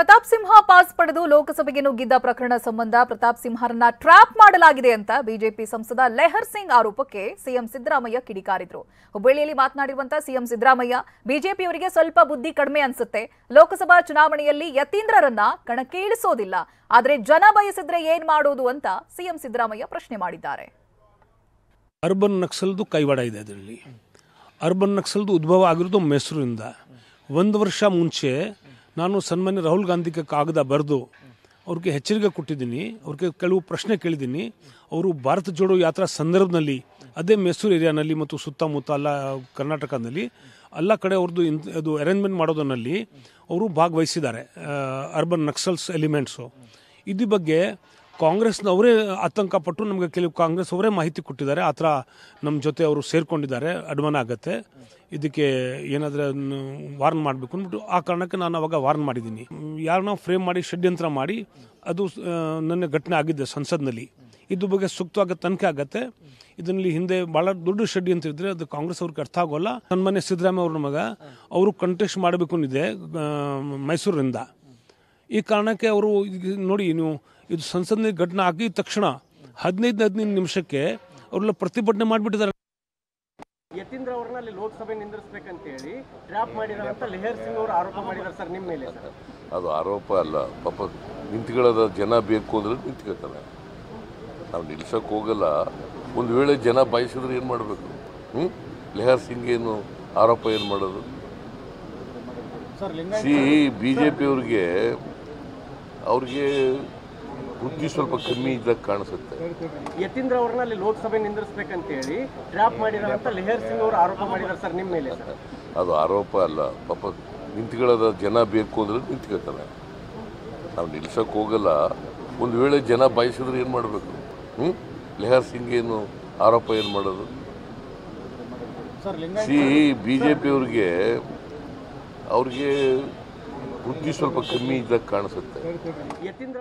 Pratap Simha pass ಪಡೆದು ಲೋಕಸಭೆಗೆ ನುಗ್ಗಿದ್ದ ಪ್ರಕರಣ ಸಂಬಂಧ ಪ್ರತಾಪ್ ಸಿಂಹರನ್ನ ಟ್ರ್ಯಾಪ್ ಮಾಡಲಾಗಿದೆ ಅಂತ ಬಿಜೆಪಿ ಸಂಸದ ಲೆಹರ್ ಸಿಂಗ್ ಆರೋಪಕ್ಕೆ ಸಿಎಂ ಸಿದ್ದರಾಮಯ್ಯ ಕಿಡಿಕಾರಿದ್ರು. ಹುಬ್ಬಳ್ಳಿಯಲ್ಲಿ ಮಾತನಾಡಿರುವಂತ ಸಿಎಂ ಸಿದ್ದರಾಮಯ್ಯ ಬಿಜೆಪಿಯವರಿಗೆ ಸ್ವಲ್ಪ ಬುದ್ಧಿ ಕಡಿಮೆ ಅನ್ಸುತ್ತೆ. ಲೋಕಸಭಾ ಚುನಾವಣೆಯಲ್ಲಿ ಯತೀಂದ್ರರನ್ನ ಕಣಕ್ಕೆ ಇಳಿಸೋದಿಲ್ಲ, ಆದ್ರೆ ಜನ ಬಯಸಿದ್ರೆ ಏನ್ ಮಾಡೋದು ಅಂತ ಸಿಎಂ ಸಿದ್ದರಾಮಯ್ಯ ಪ್ರಶ್ನೆ ಮಾಡಿದ್ದಾರೆ. ಅರ್ಬನ್ ನಕ್ಸಲ್ದು ಕೈವಾಡ ಇದೆ. ಅದರಲ್ಲಿ ಅರ್ಬನ್ ನಕ್ಸಲ್ದು ಉದ್ಭವ ಆಗಿರೋದು ಮೈಸೂರಿಂದ. ಒಂದು ವರ್ಷ ಮುಂಚೆ ನಾನು ಸನ್ಮಾನ್ಯ ರಾಹುಲ್ ಗಾಂಧಿಗೆ ಕಾಗದ ಬರೆದು ಅವ್ರಿಗೆ ಎಚ್ಚರಿಕೆ ಕೊಟ್ಟಿದ್ದೀನಿ, ಅವ್ರಿಗೆ ಕೆಲವು ಪ್ರಶ್ನೆ ಕೇಳಿದ್ದೀನಿ. ಅವರು ಭಾರತ ಜೋಡೋ ಯಾತ್ರಾ ಸಂದರ್ಭದಲ್ಲಿ ಅದೇ ಮೈಸೂರು ಏರಿಯಾನಲ್ಲಿ ಮತ್ತು ಸುತ್ತಮುತ್ತ ಎಲ್ಲ ಕರ್ನಾಟಕದಲ್ಲಿ ಎಲ್ಲ ಕಡೆ ಅವ್ರದ್ದು ಅದು ಅರೇಂಜ್ಮೆಂಟ್ ಮಾಡೋದರಲ್ಲಿ ಅವರು ಭಾಗವಹಿಸಿದ್ದಾರೆ, ಅರ್ಬನ್ ನಕ್ಸಲ್ಸ್ ಎಲಿಮೆಂಟ್ಸು. ಇದ್ರ ಬಗ್ಗೆ ಕಾಂಗ್ರೆಸ್ನವರೇ ಆತಂಕಪಟ್ಟು ನಮಗೆ ಕೆಲವು ಕಾಂಗ್ರೆಸ್ ಅವರೇ ಮಾಹಿತಿ ಕೊಟ್ಟಿದ್ದಾರೆ. ಆ ಥರ ನಮ್ಮ ಜೊತೆ ಅವರು ಸೇರಿಕೊಂಡಿದ್ದಾರೆ, ಅನುಮಾನ ಆಗುತ್ತೆ, ಇದಕ್ಕೆ ಏನಾದರೂ ವಾರ್ನ್ ಮಾಡಬೇಕು ಅಂದ್ಬಿಟ್ಟು ಆ ಕಾರಣಕ್ಕೆ ನಾನು ಅವಾಗ ವಾರ್ನ್ ಮಾಡಿದ್ದೀನಿ. ಯಾರನ್ನ ಫ್ರೇಮ್ ಮಾಡಿ ಷಡ್ಯಂತ್ರ ಮಾಡಿ ಅದು ನನ್ನ ಘಟನೆ ಆಗಿದ್ದೆ ಸಂಸತ್ನಲ್ಲಿ. ಇದ್ರ ಬಗ್ಗೆ ಸೂಕ್ತವಾಗಿ ತನಿಖೆ ಆಗುತ್ತೆ. ಇದರಲ್ಲಿ ಹಿಂದೆ ಭಾಳ ದೊಡ್ಡ ಷಡ್ಯಂತ್ರ ಇದ್ದರೆ ಅದು ಕಾಂಗ್ರೆಸ್ ಅವ್ರಿಗೆ ಅರ್ಥ ಆಗೋಲ್ಲ. ಸನ್ಮಾನ್ಯ ಸಿದ್ದರಾಮಯ್ಯ ಅವ್ರ ಮಗ ಅವರು ಕಂಟೆಸ್ಟ್ ಮಾಡಬೇಕು ಅಂದಿದೆ ಮೈಸೂರಿಂದ. ಈ ಕಾರಣಕ್ಕೆ ಅವರು ನೋಡಿ, ನೀವು ಇದು ಸಂಸತ್ನಲ್ಲಿ ಘಟನೆ ಆಗಿದ ತಕ್ಷಣ 15 ನಿಮಿಷಕ್ಕೆ ಅವರೆಲ್ಲ ಪ್ರತಿಭಟನೆ ಮಾಡಿಬಿಟ್ಟಿದ್ದಾರೆ. ಯತೀಂದ್ರ ಅವ್ರನ್ನ ಅಲ್ಲಿ ಲೋಕಸಭೆ ನಿಂದಿರಿಸಬೇಕಂತ ಹೇಳಿ ಟ್ರ್ಯಾಪ್ ಮಾಡಿದ್ದಾರೆ ಅಂತ ಲೆಹರ್ ಸಿಂಗ್ ಅವರು ಆರೋಪ ಮಾಡಿದ್ದಾರೆ ಸರ್, ನಿಮ್ಮ ಮೇಲೆ ಸರ್. ಅದು ಆರೋಪ ಅಲ್ಲ, ಪಾಪ ನಿಂತ್ಕೊಳ್ಳೋದ ಜನ ಬೇಕು ಅಂದ್ರೆ ನಿಂತ್ಕೊಳ್ತಾರೆ. ನಾವು ನಿಲ್ಸಕ್ಕೆ ಹೋಗಲ್ಲ. ಒಂದು ವೇಳೆ ಜನ ಬಯಸಿದ್ರೆ ಏನು ಮಾಡಬೇಕು? ಲೆಹರ್ ಸಿಂಗ್ ಏನು ಆರೋಪ ಏನು ಮಾಡೋದು? ಬಿ ಜೆ ಪಿಯವ್ರಿಗೆ ಬುದ್ಧಿ ಸ್ವಲ್ಪ ಕಮ್ಮಿ ಇದ್ದಾಗ ಕಾಣಿಸುತ್ತೆ. ಯತೀಂದ್ರ ಅವ್ರನ್ನ ಅಲ್ಲಿ ಲೋಕಸಭೆ ನಿಂದಿರಿಸಬೇಕಂತ ಹೇಳಿ ಟ್ರ್ಯಾಪ್ ಮಾಡಿದ್ದಾರೆ ಅಂತ ಲೆಹರ್ ಸಿಂಗ್ ಅವರು ಆರೋಪ ಮಾಡಿದ್ದಾರೆ ಸರ್, ನಿಮ್ಮ ಮೇಲೆ ಸರ್. ಅದು ಆರೋಪ ಅಲ್ಲ, ಪಾಪ ನಿಂತ್ಕೊಳ್ಳೋದ ಜನ ಬೇಕು ಅಂದ್ರೆ ನಿಂತ್ಕೊಳ್ತಾರೆ. ನಾವು ನಿಲ್ಸಕ್ಕೆ ಹೋಗಲ್ಲ. ಒಂದು ವೇಳೆ ಜನ ಬಯಸಿದ್ರೆ ಏನು ಮಾಡಬೇಕು? ಲೆಹರ್ ಸಿಂಗ್ ಏನು ಆರೋಪ ಏನು ಮಾಡೋದು? ಬಿ ಜೆ ಪಿಯವ್ರಿಗೆ ಬುದ್ಧಿ ಸ್ವಲ್ಪ ಕಮ್ಮಿ ಇದ್ದಾಗ ಕಾಣಿಸುತ್ತೆ. ಯತೀಂದ್ರ